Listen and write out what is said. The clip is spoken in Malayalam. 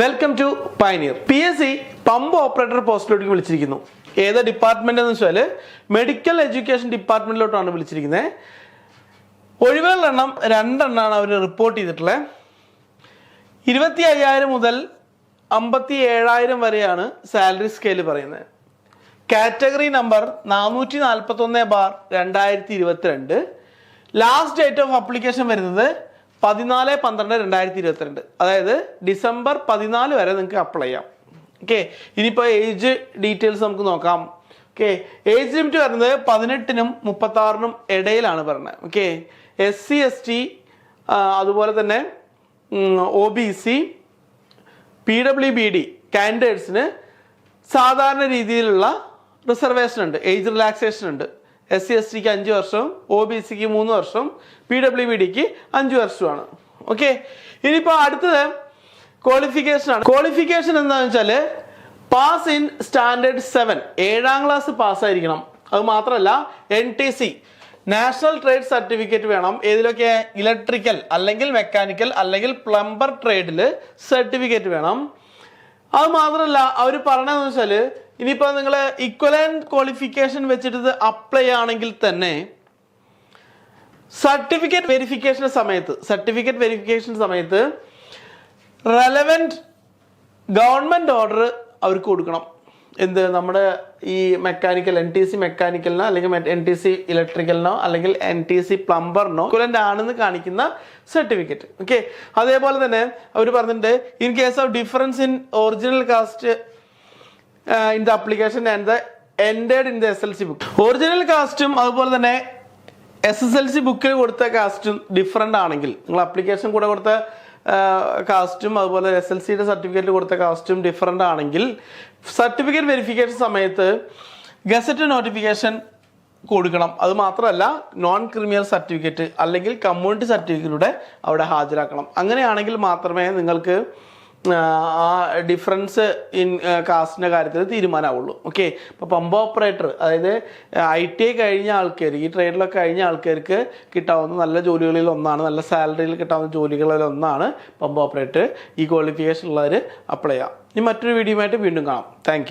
Welcome to Pioneer. PSC pump operator പോസ്റ്റിലോട്ട് വിളിച്ചിരിക്കുന്നു. ഏത് ഡിപ്പാർട്ട്മെന്റ് എന്ന് വെച്ചാൽ മെഡിക്കൽ എഡ്യൂക്കേഷൻ ഡിപ്പാർട്ട്മെന്റിലോട്ടാണ് വിളിച്ചിരിക്കുന്നത്. ഒഴിവുകളുടെ എണ്ണം 2 എണ്ണമാണ് അവർ റിപ്പോർട്ട് ചെയ്തിട്ടുള്ളത്. 25,000 മുതൽ 57,000 വരെയാണ് സാലറി സ്കെയിൽ പറയുന്നത്. Category number 441/2022. Last date of application വരുന്നത് 14/12/2022. അതായത് ഡിസംബർ 14 വരെ നിങ്ങൾക്ക് അപ്ലൈ ചെയ്യാം. ഓക്കെ, ഇനിയിപ്പോൾ ഏജ് ഡീറ്റെയിൽസ് നമുക്ക് നോക്കാം. ഓക്കെ, ഏജ് ലിമിറ്റ് വരുന്നത് 18-നും 36-നും ഇടയിലാണ് പറഞ്ഞത്. ഓക്കെ, SC ST അതുപോലെ തന്നെ OBC PWBD കാൻഡിഡേറ്റ്സിന് സാധാരണ രീതിയിലുള്ള റിസർവേഷൻ ഉണ്ട്, ഏജ് റിലാക്സേഷൻ ഉണ്ട്. SC STക്ക് 5 വർഷം, OBCക്ക് 3 വർഷം, PWBDക്ക് 5 വർഷമാണ്. ഓക്കെ, ഇനിയിപ്പോൾ അടുത്തത് ക്വാളിഫിക്കേഷൻ ആണ്. ക്വാളിഫിക്കേഷൻ എന്താണെന്ന് വെച്ചാൽ പാസ് ഇൻ സ്റ്റാൻഡേർഡ് 7, 7ാം ക്ലാസ് പാസ്സായിരിക്കണം. അത് മാത്രമല്ല NTC നാഷണൽ ട്രേഡ് സർട്ടിഫിക്കറ്റ് വേണം. ഏതിലൊക്കെ? ഇലക്ട്രിക്കൽ അല്ലെങ്കിൽ മെക്കാനിക്കൽ അല്ലെങ്കിൽ പ്ലംബർ ട്രേഡിൽ സർട്ടിഫിക്കറ്റ് വേണം. അത് മാത്രമല്ല അവർ പറയണതെന്ന് വെച്ചാൽ ഇനിയിപ്പോൾ നിങ്ങൾ ഇക്വലന്റ് ക്വാളിഫിക്കേഷൻ വെച്ചിട്ട് അപ്ലൈ ആണെങ്കിൽ തന്നെ സർട്ടിഫിക്കറ്റ് വെരിഫിക്കേഷൻ സമയത്ത് റെലവൻറ്റ് ഗവൺമെൻറ് ഓർഡർ അവർക്ക് കൊടുക്കണം. എന്ത്? നമ്മുടെ ഈ മെക്കാനിക്കൽ NTC മെക്കാനിക്കലിനോ അല്ലെങ്കിൽ NTC ഇലക്ട്രിക്കലിനോ അല്ലെങ്കിൽ NTC പ്ലംബറിനോ ഇക്വലന്റ് ആണെന്ന് കാണിക്കുന്ന സർട്ടിഫിക്കറ്റ്. ഓക്കെ, അതേപോലെ തന്നെ അവർ പറഞ്ഞിട്ടുണ്ട് in case of difference in original caste in the application and the entered in the SLC book. Original കാസ്റ്റും അതുപോലെ തന്നെ SSLC ബുക്കിൽ കൊടുത്ത കാസ്റ്റും ഡിഫറെൻ്റ് ആണെങ്കിൽ, നിങ്ങൾ അപ്ലിക്കേഷൻ കൂടെ കൊടുത്ത കാസ്റ്റും അതുപോലെ SLCയുടെ സർട്ടിഫിക്കറ്റിൽ കൊടുത്ത കാസ്റ്റും ഡിഫറെൻ്റ് ആണെങ്കിൽ സർട്ടിഫിക്കറ്റ് വെരിഫിക്കേഷൻ സമയത്ത് ഗസറ്റ് നോട്ടിഫിക്കേഷൻ കൊടുക്കണം. അത് മാത്രമല്ല നോൺ ക്രിമിനൽ സർട്ടിഫിക്കറ്റ് അല്ലെങ്കിൽ കമ്മ്യൂണിറ്റി സർട്ടിഫിക്കറ്റിലൂടെ അവിടെ ഹാജരാക്കണം. അങ്ങനെയാണെങ്കിൽ മാത്രമേ നിങ്ങൾക്ക് ആ ഡിഫറൻസ് ഇൻ കാസ്റ്റിൻ്റെ കാര്യത്തിൽ തീരുമാനമാവുള്ളൂ. ഓക്കെ, ഇപ്പോൾ പമ്പ് ഓപ്പറേറ്റർ, അതായത് ITI കഴിഞ്ഞ ആൾക്കാർ, ഈ ട്രേഡിലൊക്കെ കഴിഞ്ഞ ആൾക്കാർക്ക് കിട്ടാവുന്ന നല്ല ജോലികളിൽ ഒന്നാണ്, നല്ല സാലറിയിൽ കിട്ടാവുന്ന ജോലികളിൽ ഒന്നാണ് പമ്പ് ഓപ്പറേറ്റർ. ഈ ക്വാളിഫിക്കേഷൻ ഉള്ളവർ അപ്ലൈ ചെയ്യാം. ഇനി മറ്റൊരു വീഡിയോയുമായിട്ട് വീണ്ടും കാണാം. Thank you.